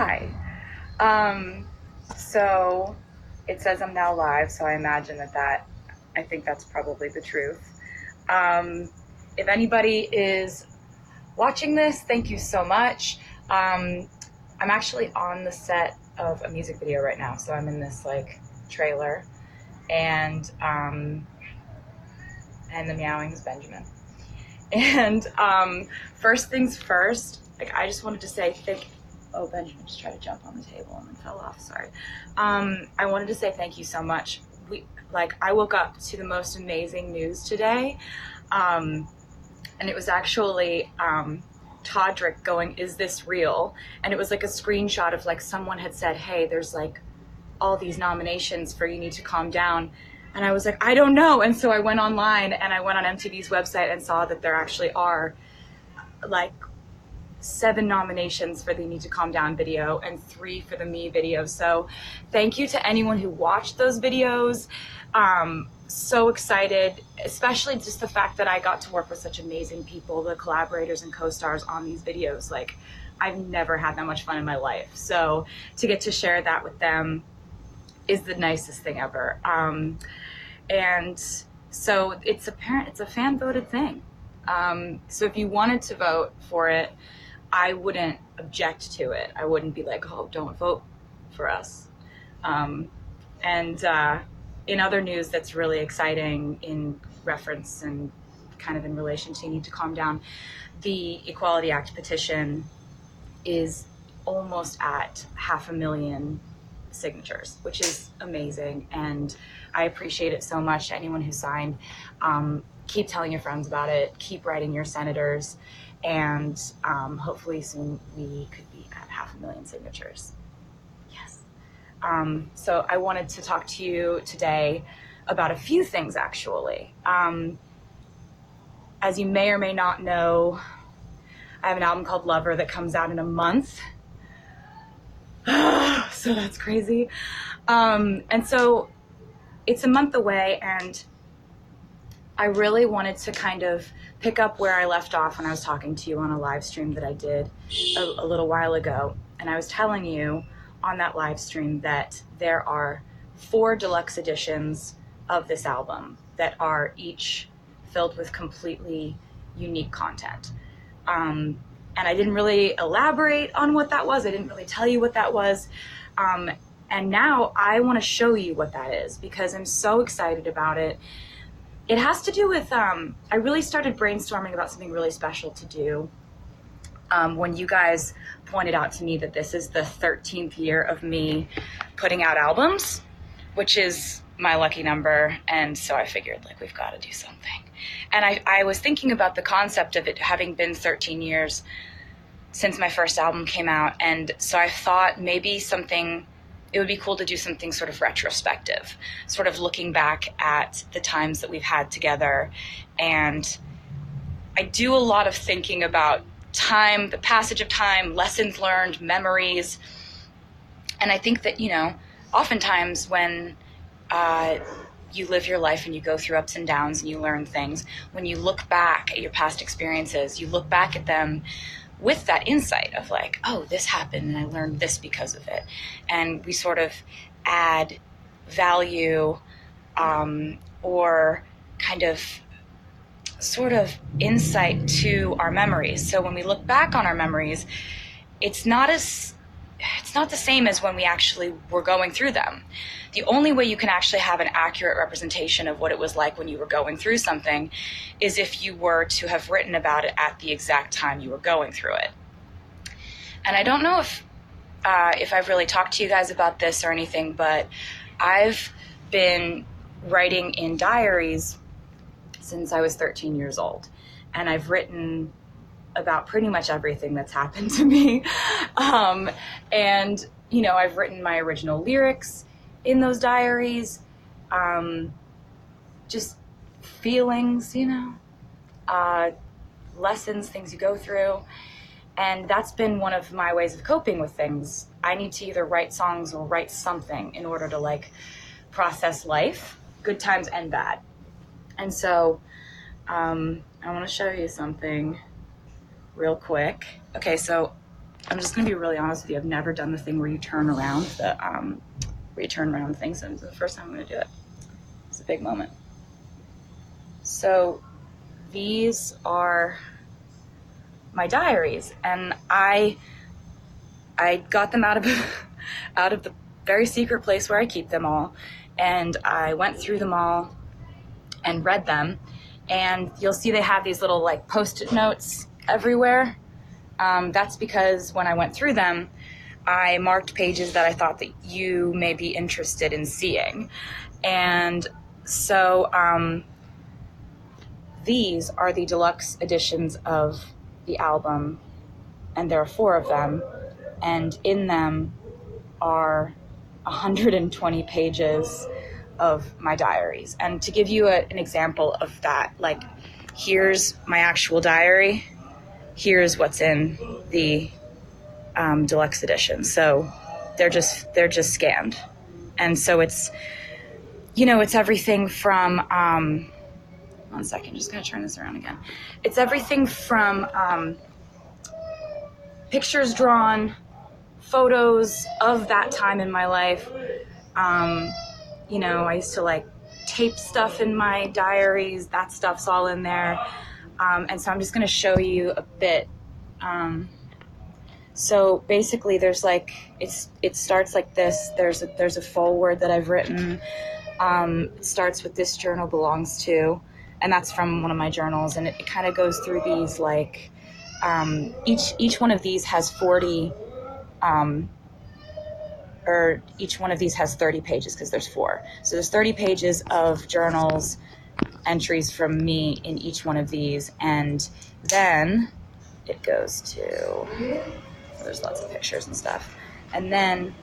Hi. So it says I'm now live, so I imagine I think that's probably the truth. If anybody is watching this, thank you so much. I'm actually on the set of a music video right now, so I'm in this like trailer, and the meowing is Benjamin. And first things first, like I just wanted to say oh, Benjamin just tried to jump on the table and then fell off, sorry. I wanted to say thank you so much. I woke up to the most amazing news today. And it was actually Todrick going, "Is this real?" And it was like a screenshot of like someone had said, "Hey, there's like all these nominations for You Need to Calm Down." And I was like, I don't know. And so I went online and I went on MTV's website and saw that there actually are like 7 nominations for the You Need to Calm Down video and 3 for the Me video. So thank you to anyone who watched those videos. So excited, especially just the fact that I got to work with such amazing people, the collaborators and co-stars on these videos. Like, I've never had that much fun in my life. So to get to share that with them is the nicest thing ever. And so it's a fan voted thing. So if you wanted to vote for it, I wouldn't object to it. I wouldn't be like, oh, don't vote for us. In other news that's really exciting in reference and kind of in relation to You Need to Calm Down, the Equality Act petition is almost at 500,000 signatures, which is amazing. And I appreciate it so much. Anyone who signed, keep telling your friends about it, keep writing your senators, and hopefully soon we could be at 500,000 signatures. Yes. So I wanted to talk to you today about a few things, actually. As you may or may not know, I have an album called Lover that comes out in a month. So that's crazy. And so it's a month away, and I really wanted to kind of pick up where I left off when I was talking to you on a live stream that I did a little while ago. And I was telling you on that live stream that there are 4 deluxe editions of this album that are each filled with completely unique content. And I didn't really elaborate on what that was. I didn't really tell you what that was. And now I want to show you what that is because I'm so excited about it. It has to do with, I really started brainstorming about something really special to do when you guys pointed out to me that this is the 13th year of me putting out albums, which is my lucky number. And so I figured, like, we've got to do something. And I was thinking about the concept of it having been 13 years since my first album came out. And so I thought maybe it would be cool to do something sort of retrospective, sort of looking back at the times that we've had together. And I do a lot of thinking about time, the passage of time, lessons learned, memories. And I think that, oftentimes when you live your life and you go through ups and downs and you learn things, when you look back at your past experiences, you look back at them with that insight of like, oh, this happened and I learned this because of it. And we sort of add value or kind of sort of insight to our memories. So when we look back on our memories, it's not the same as when we actually were going through them. The only way you can actually have an accurate representation of what it was like when you were going through something is if you were to have written about it at the exact time you were going through it. And I don't know if I've really talked to you guys about this or anything, but I've been writing in diaries since I was 13 years old. And I've written about pretty much everything that's happened to me. I've written my original lyrics in those diaries, just feelings, lessons, things you go through. And that's been one of my ways of coping with things. I need to either write songs or write something in order to like process life, good times and bad. And so I want to show you something real quick. Okay, so I'm just gonna be really honest with you. I've never done the thing where you turn around things, and it's the first time I'm gonna do it. It's a big moment. So these are my diaries, and I got them out of out of the very secret place where I keep them all, and I went through them all and read them, and you'll see they have these little like post-it notes everywhere. That's because when I went through them, I marked pages that I thought that you may be interested in seeing. And so these are the deluxe editions of the album, and there are 4 of them, and in them are 120 pages of my diaries. And to give you an example of that, like, here's my actual diary, here's what's in the deluxe edition. So they're just scanned. And so it's, it's everything from, 1 second, just gonna turn this around again. It's everything from pictures drawn, photos of that time in my life. I used to like tape stuff in my diaries. That stuff's all in there. And so I'm just gonna show you a bit. So basically there's like, it starts like this. There's a foreword that I've written. It starts with "This journal belongs to," and that's from one of my journals. And it kind of goes through these like, each one of these has 40, or each one of these has 30 pages because there's 4. So there's 30 pages of journals entries from me in each one of these. And then it goes to, there's lots of pictures and stuff. And then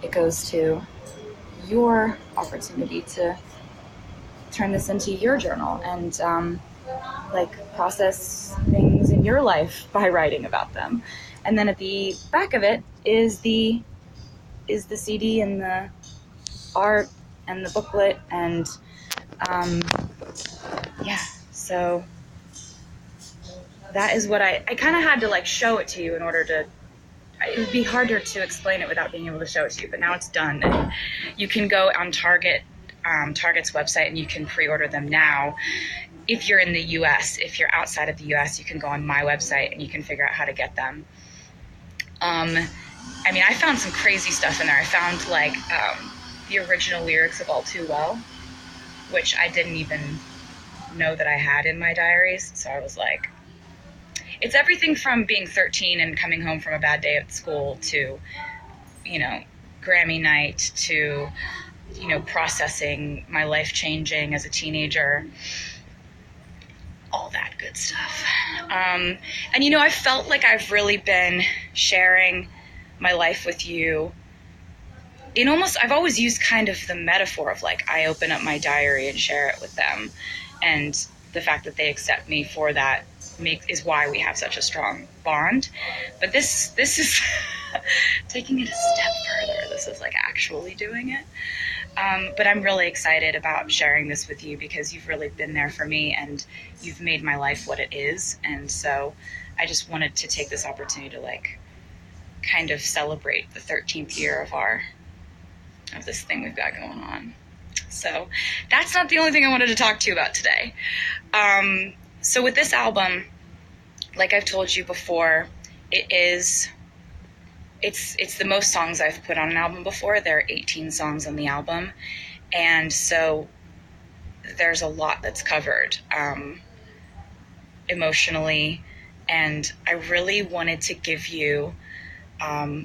it goes to your opportunity to turn this into your journal and process things in your life by writing about them. And then at the back of it is the CD and the art and the booklet, and so that is what I kind of had to like show it to you in order to, it would be harder to explain it without being able to show it to you, but now it's done. And you can go on Target's website and you can pre-order them now. If you're in the US, if you're outside of the US, you can go on my website and you can figure out how to get them. I found some crazy stuff in there. I found like the original lyrics of All Too Well, which I didn't even know that I had in my diaries. So I was like, it's everything from being 13 and coming home from a bad day at school to, Grammy night to, processing my life changing as a teenager, all that good stuff. And I felt like I've really been sharing my life with you I've always used kind of the metaphor of like, I open up my diary and share it with them. And the fact that they accept me for that is why we have such a strong bond. But this is taking it a step further. This is like actually doing it. But I'm really excited about sharing this with you because you've really been there for me and you've made my life what it is. And so I just wanted to take this opportunity to like kind of celebrate the 13th year of this thing we've got going on. So that's not the only thing I wanted to talk to you about today. So with this album, like I've told you before, it's the most songs I've put on an album before. There are 18 songs on the album. And so there's a lot that's covered emotionally. And I really wanted to give you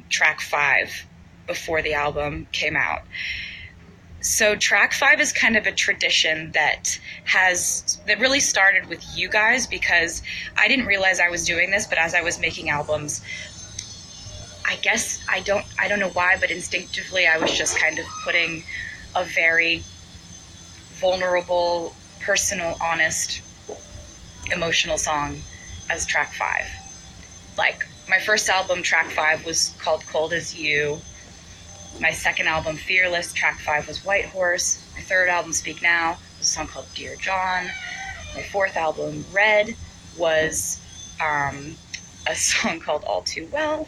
track 5 before the album came out. So track 5 is kind of a tradition that really started with you guys, because I didn't realize I was doing this, but as I was making albums, I guess I don't know why, but instinctively I was just kind of putting a very vulnerable, personal, honest, emotional song as track 5. Like my first album, track 5, was called Cold As You. My second album, Fearless, track 5 was White Horse. My third album, Speak Now, was a song called Dear John. My fourth album, Red, was a song called All Too Well.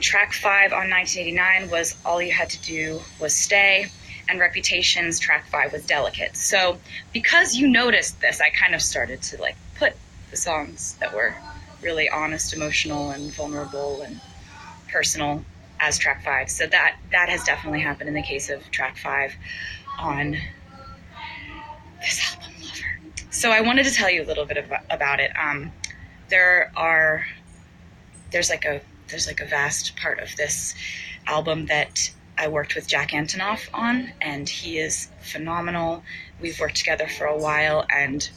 Track 5 on 1989 was All You Had to Do Was Stay, and Reputation's track 5 was Delicate. So because you noticed this, I kind of started to like put the songs that were really honest, emotional, and vulnerable and personal as track 5. So that has definitely happened in the case of track 5 on this album, Lover. So I wanted to tell you a little bit about it. There's like a vast part of this album that I worked with Jack Antonoff on, and he is phenomenal. We've worked together for a while, and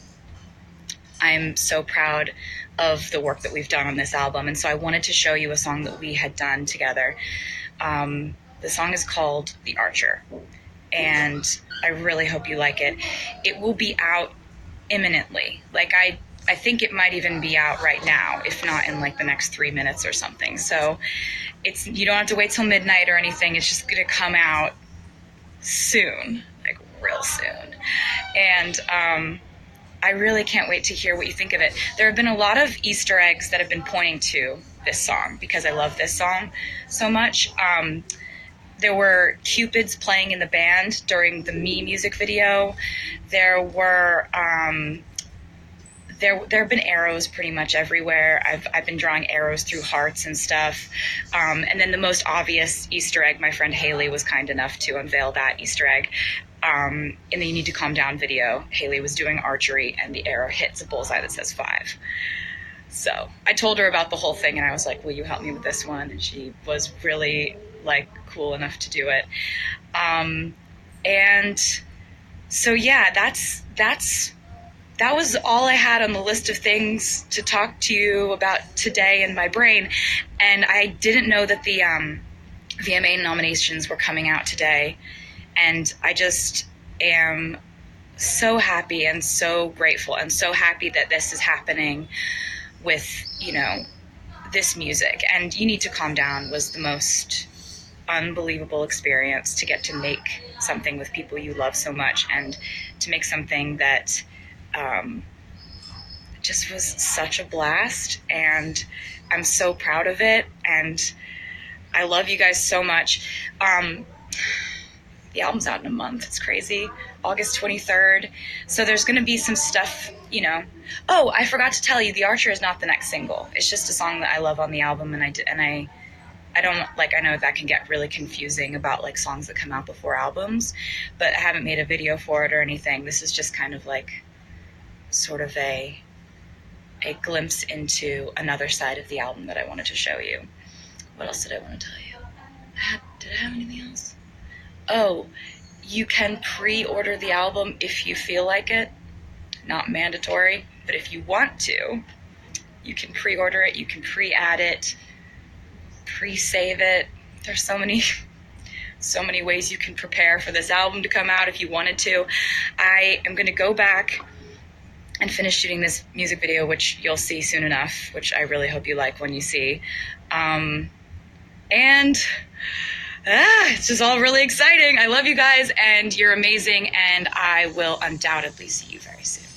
I'm so proud of the work that we've done on this album. And so I wanted to show you a song that we had done together. The song is called The Archer, and I really hope you like it. It will be out imminently. Like I think it might even be out right now, if not in like the next 3 minutes or something. So you don't have to wait till midnight or anything. It's just gonna come out soon, like real soon. And I really can't wait to hear what you think of it. There have been a lot of Easter eggs that have been pointing to this song because I love this song so much. There were Cupids playing in the band during the Me music video. There have been arrows pretty much everywhere. I've been drawing arrows through hearts and stuff. And then the most obvious Easter egg, my friend Haley was kind enough to unveil that Easter egg. In the You Need to Calm Down video, Haley was doing archery and the arrow hits a bullseye that says 5. So I told her about the whole thing and I was like, will you help me with this one? And she was really like cool enough to do it. And so yeah, that was all I had on the list of things to talk to you about today in my brain. And I didn't know that the VMA nominations were coming out today. And I just am so happy and so grateful and so happy that this is happening with, you know, this music. And You Need to Calm Down was the most unbelievable experience to get to make something with people you love so much and to make something that just was such a blast, and I'm so proud of it, and I love you guys so much. The album's out in a month. It's crazy. August 23rd. So there's going to be some stuff, you know. Oh, I forgot to tell you, The Archer is not the next single. It's just a song that I love on the album, and I don't like, I know that can get really confusing about like songs that come out before albums, but I haven't made a video for it or anything. This is just kind of like sort of a glimpse into another side of the album that I wanted to show you. What else did I want to tell you? Did I have anything else? Oh, you can pre-order the album if you feel like it. Not mandatory, but if you want to, you can pre-order it, you can pre-add it, pre-save it. There's so many ways you can prepare for this album to come out if you wanted to. I am going to go back and finish shooting this music video, which you'll see soon enough, which I really hope you like when you see. It's just all really exciting. I love you guys, and you're amazing, and I will undoubtedly see you very soon.